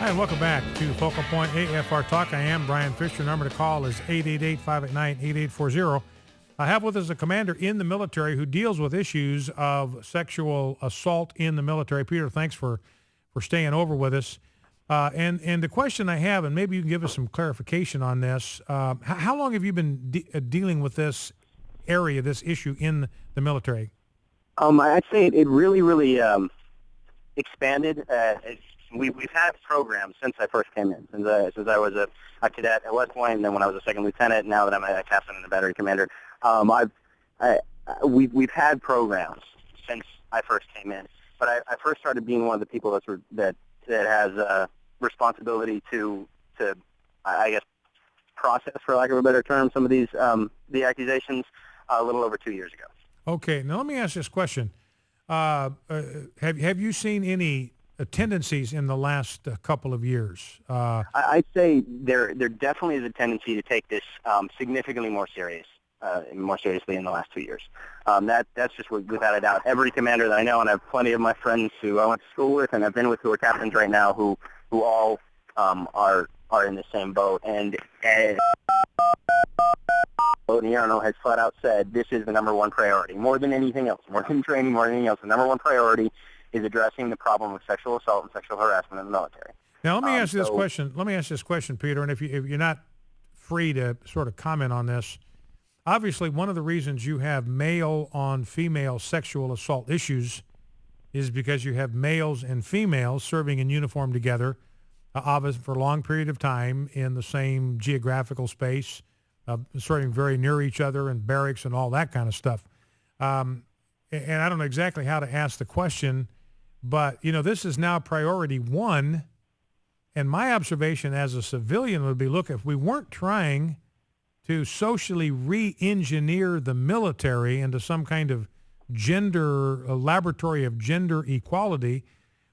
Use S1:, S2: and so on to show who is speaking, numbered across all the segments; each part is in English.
S1: Hi, and welcome back to Focal Point AFR Talk. I am Brian Fisher. Number to call is 888-589-8840. I have with us a commander in the military who deals with issues of sexual assault in the military. Peter, thanks for staying over with us. And the question I have, and maybe you can give us some clarification on this, how long have you been dealing with this area, this issue in the military?
S2: I'd say it really expanded. We've had programs since I first came in, since I was a cadet at West Point, and then when I was a second lieutenant, now that I'm a captain and a battery commander. We've had programs since I first came in, but I first started being one of the people that has responsibility to I guess process, for lack of a better term, some of these the accusations a little over 2 years ago.
S1: Okay, now let me ask this question: Have you seen any tendencies in the last couple of years?
S2: I'd say there definitely is a tendency to take this significantly more seriously in the last 2 years. That's just without a doubt. Every commander that I know, and I have plenty of my friends who I went to school with and I've been with who are captains right now, who all are in the same boat. And Odierno has flat out said this is the number one priority, more than anything else, more than training, more than anything else. The number one priority is addressing the problem of sexual assault and sexual harassment in the military.
S1: Now, let me ask you this question. Let me ask this question, Peter, and if you're not free to sort of comment on this, obviously one of the reasons you have male on female sexual assault issues is because you have males and females serving in uniform together, obviously for a long period of time in the same geographical space, serving very near each other in barracks and all that kind of stuff. And I don't know exactly how to ask the question, but, this is now priority one. And my observation as a civilian would be, look, if we weren't trying to socially re-engineer the military into some kind of a laboratory of gender equality,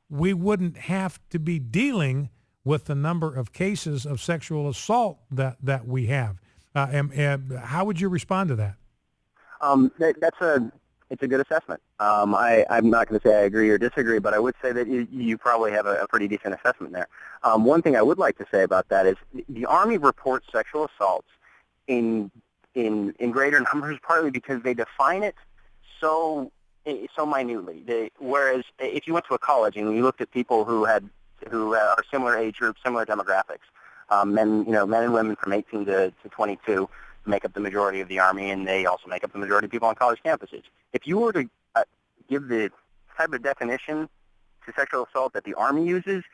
S1: we wouldn't have to be dealing with the number of cases of sexual assault that we have. How would you respond to that?
S2: It's a good assessment. I'm not going to say I agree or disagree, but I would say that you probably have a pretty decent assessment there. One thing I would like to say about that is the Army reports sexual assaults in greater numbers, partly because they define it so minutely. Whereas if you went to a college and you looked at people who are similar age groups, similar demographics, men and women from 18 to 22 make up the majority of the Army, and they also make up the majority of people on college campuses. If you were to give the type of definition to sexual assault that the Army uses,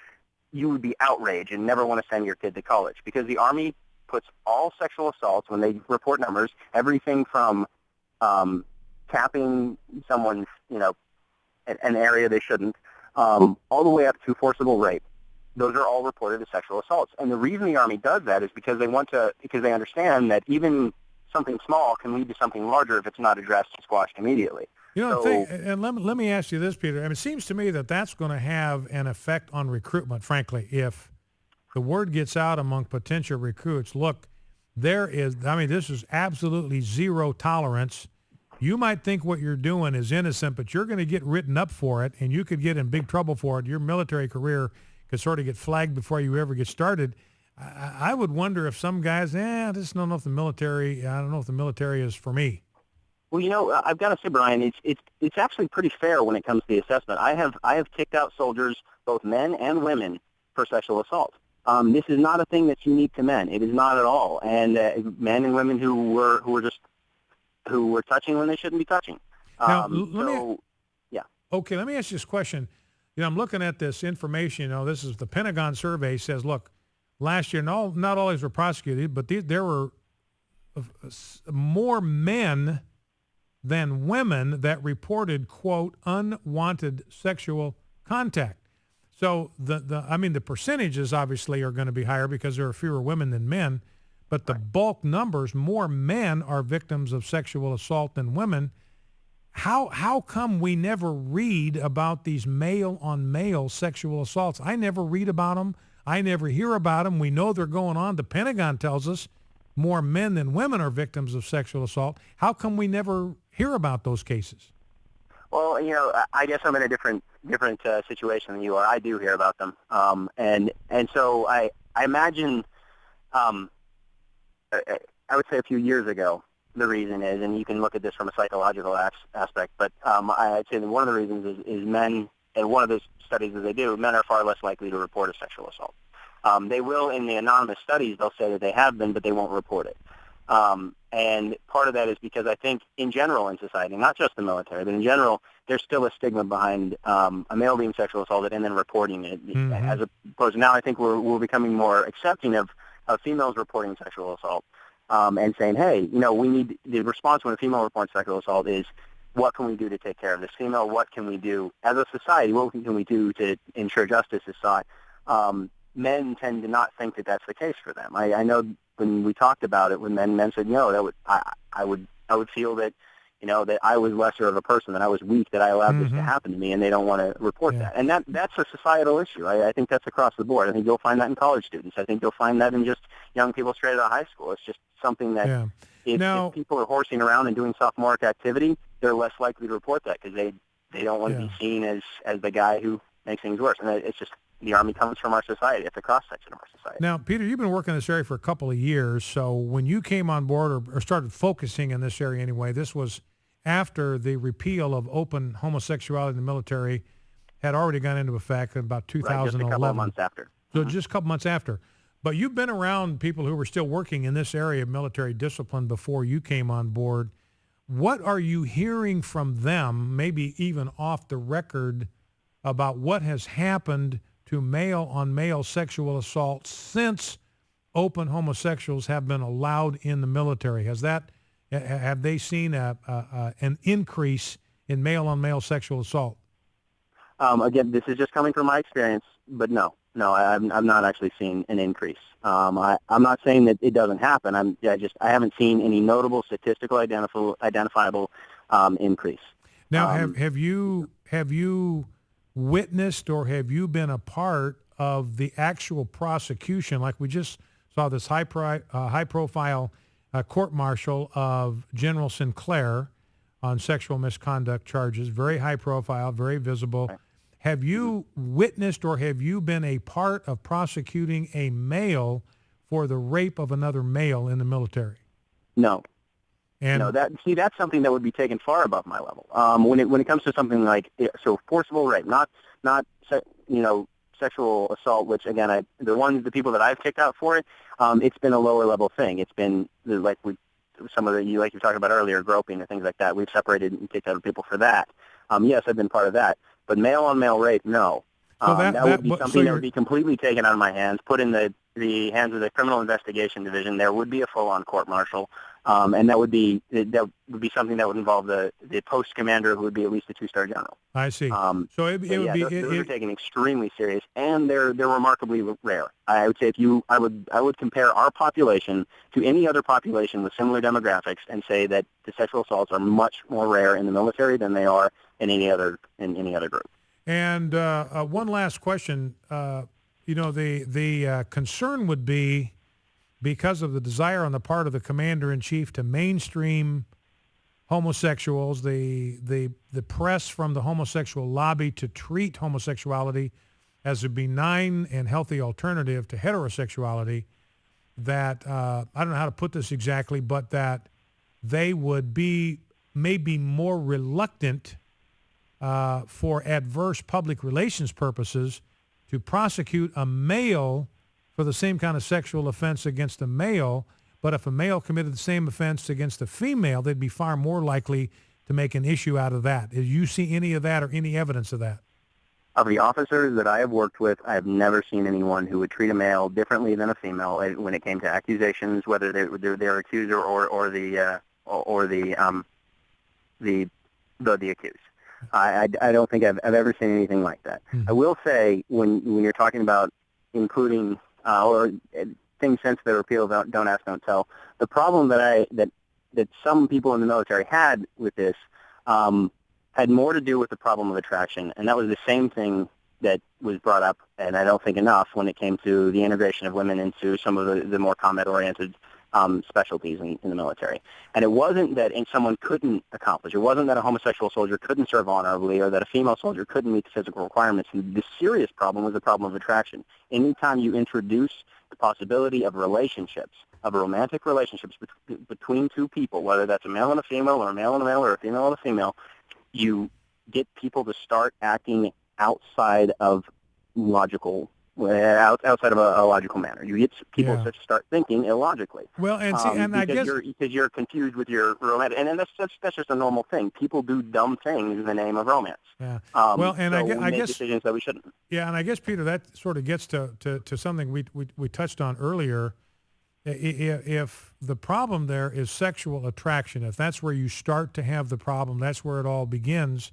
S2: you would be outraged and never want to send your kid to college, because the Army puts all sexual assaults, when they report numbers, everything from tapping someone's, an area they shouldn't, all the way up to forcible rape. Those are all reported as sexual assaults. And the reason the Army does that is because they understand that even something small can lead to something larger if it's not addressed and squashed immediately.
S1: And let me ask you this, Peter. I mean, it seems to me that that's going to have an effect on recruitment, frankly, if the word gets out among potential recruits, look, this is absolutely zero tolerance. You might think what you're doing is innocent, but you're going to get written up for it, and you could get in big trouble for it. Your military career could sort of get flagged before you ever get started. I would wonder if some guys, I just don't know if the military is for me.
S2: Well, I've got to say, Brian, it's actually pretty fair when it comes to the assessment. I have kicked out soldiers, both men and women, for sexual assault. This is not a thing that's unique to men. It is not at all. And men and women who were touching when they shouldn't be touching.
S1: Okay, let me ask you this question. I'm looking at this information. This is the Pentagon survey says, look, last year, not all these were prosecuted, but there were more men than women that reported, quote, unwanted sexual contact. So the percentages obviously are going to be higher because there are fewer women than men, but the bulk numbers, more men are victims of sexual assault than women. How come we never read about these male-on-male sexual assaults? I never read about them. I never hear about them. We know they're going on. The Pentagon tells us more men than women are victims of sexual assault. How come we never hear about those cases?
S2: Well, I guess I'm in a different situation than you are. I do hear about them, and so I imagine, um, I would say a few years ago, the reason is, and you can look at this from a psychological aspect, but I'd say that one of the reasons is men, and one of the studies that they do, men are far less likely to report a sexual assault. They will, in the anonymous studies, they'll say that they have been, but they won't report it. And part of that is because I think in general in society, not just the military, but in general, there's still a stigma behind a male being sexually assaulted and then reporting it.
S1: Mm-hmm.
S2: As opposed to now, I think we're becoming more accepting of females reporting sexual assault and saying, hey, we need the response when a female reports sexual assault is, what can we do to take care of this female? What can we do as a society? What can we do to ensure justice is sought? Men tend to not think that that's the case for them. I know when we talked about it, when men said, I would feel that, that I was lesser of a person, that I was weak, that I allowed this to happen to me, and they don't want to report that. And that's a societal issue. I think that's across the board. I think you'll find that in college students. I think you'll find that in just young people straight out of high school. It's just something that if people are horsing around and doing sophomoric activity, they're less likely to report that because they don't want to be seen as the guy who makes things worse. And it's just, the Army comes from our society. It's a cross-section of our society.
S1: Now, Peter, you've been working in this area for a couple of years. So when you came on board or started focusing in this area anyway, this was after the repeal of open homosexuality in the military had already gone into effect in about 2011.
S2: Right, just a couple of months after.
S1: So just a couple months after. But you've been around people who were still working in this area of military discipline before you came on board. What are you hearing from them, maybe even off the record, about what has happened to male-on-male sexual assault since open homosexuals have been allowed in the military? Have they seen an increase in male-on-male sexual assault?
S2: Again, this is just coming from my experience, but no, I've not actually seen an increase. I'm not saying that it doesn't happen. I haven't seen any notable statistical identifiable increase.
S1: Now, have you witnessed or have you been a part of the actual prosecution? Like we just saw this high-profile court-martial of General Sinclair on sexual misconduct charges, very high-profile, very visible. Right. Have you witnessed or have you been a part of prosecuting a male for the rape of another male in the military?
S2: No.
S1: And
S2: that's something that would be taken far above my level. When it comes to something like forcible rape, not sexual assault, which again, the people that I've kicked out for it, it's been a lower level thing. It's been like you were talking about earlier, groping and things like that. We've separated and kicked out people for that. Yes, I've been part of that, but male on male rape, no. That would be something that would be completely taken out of my hands, put in the hands of the Criminal Investigation Division. There would be a full-on court-martial, and that would be something that would involve the post commander, who would be at least a 2-star general.
S1: I see. Those
S2: are taken extremely serious, and they're remarkably rare. I would say I would compare our population to any other population with similar demographics, and say that the sexual assaults are much more rare in the military than they are in any other group.
S1: And one last question. The concern would be, because of the desire on the part of the commander-in-chief to mainstream homosexuals, the press from the homosexual lobby to treat homosexuality as a benign and healthy alternative to heterosexuality, that, I don't know how to put this exactly, but that they would be maybe more reluctant for adverse public relations purposes to prosecute a male for the same kind of sexual offense against a male, but if a male committed the same offense against a female, they'd be far more likely to make an issue out of that. Do you see any of that or any evidence of that?
S2: Of the officers that I have worked with, I have never seen anyone who would treat a male differently than a female when it came to accusations, whether they're accuser or the accused. I don't think I've ever seen anything like that. Mm-hmm. I will say, when you're talking about including or things since the repeal of Don't Ask, Don't Tell, the problem that some people in the military had with this had more to do with the problem of attraction, and that was the same thing that was brought up, and I don't think enough, when it came to the integration of women into some of the more combat-oriented specialties in the military. And it wasn't that someone couldn't accomplish. It wasn't that a homosexual soldier couldn't serve honorably or that a female soldier couldn't meet the physical requirements. The serious problem was the problem of attraction. Anytime you introduce the possibility of relationships, of romantic relationships between two people, whether that's a male and a female or a male and a male or a female and a female, you get people to start acting outside of outside of a logical manner. You get people to start thinking illogically.
S1: Well, and see, and I guess
S2: because you're confused with your romantic, and that's just a normal thing. People do dumb things in the name of romance.
S1: Yeah. Well, and
S2: so
S1: I guess
S2: decisions that we shouldn't.
S1: Yeah, and I guess, Peter, that sort of gets to something we touched on earlier. If the problem there is sexual attraction, if that's where you start to have the problem, that's where it all begins,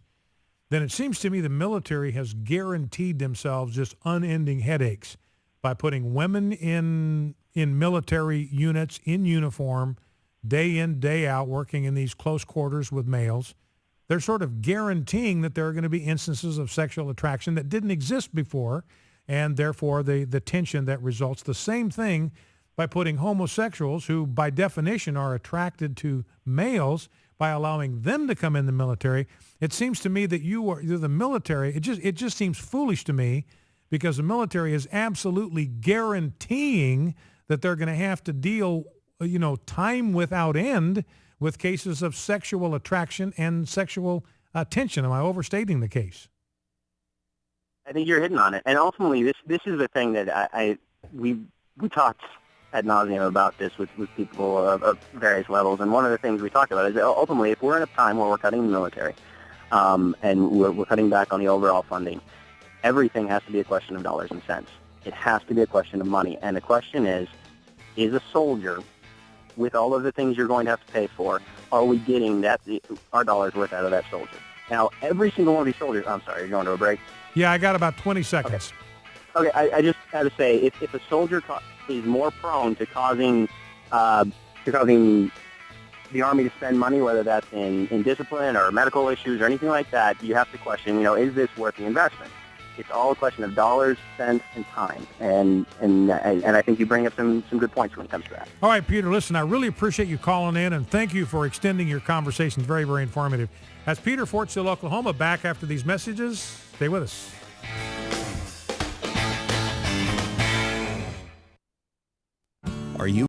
S1: then it seems to me the military has guaranteed themselves just unending headaches by putting women in military units in uniform, day in, day out, working in these close quarters with males. They're sort of guaranteeing that there are going to be instances of sexual attraction that didn't exist before, and therefore the tension that results. The same thing by putting homosexuals, who by definition are attracted to males, by allowing them to come in the military. It seems to me that you're the military. It just seems foolish to me, because the military is absolutely guaranteeing that they're going to have to deal, time without end with cases of sexual attraction and sexual tension. Am I overstating the case?
S2: I think you're hitting on it. And ultimately, this is the thing that we talked ad nauseum about this with people of various levels. And one of the things we talked about is that ultimately, if we're in a time where we're cutting the military and we're cutting back on the overall funding, everything has to be a question of dollars and cents. It has to be a question of money. And the question is a soldier, with all of the things you're going to have to pay for, are we getting our dollar's worth out of that soldier? Now, every single one of these soldiers, I'm sorry, you're going to a break?
S1: Yeah, I got about 20 seconds.
S2: Okay, I just had to say, if a soldier is more prone to causing the Army to spend money, whether that's in discipline or medical issues or anything like that, you have to question, is this worth the investment? It's all a question of dollars, cents, and time. And I think you bring up some good points when it comes to that.
S1: All right, Peter, listen, I really appreciate you calling in, and thank you for extending your conversations. Very, very informative. That's Peter, Fort Sill, Oklahoma. Back after these messages. Stay with us.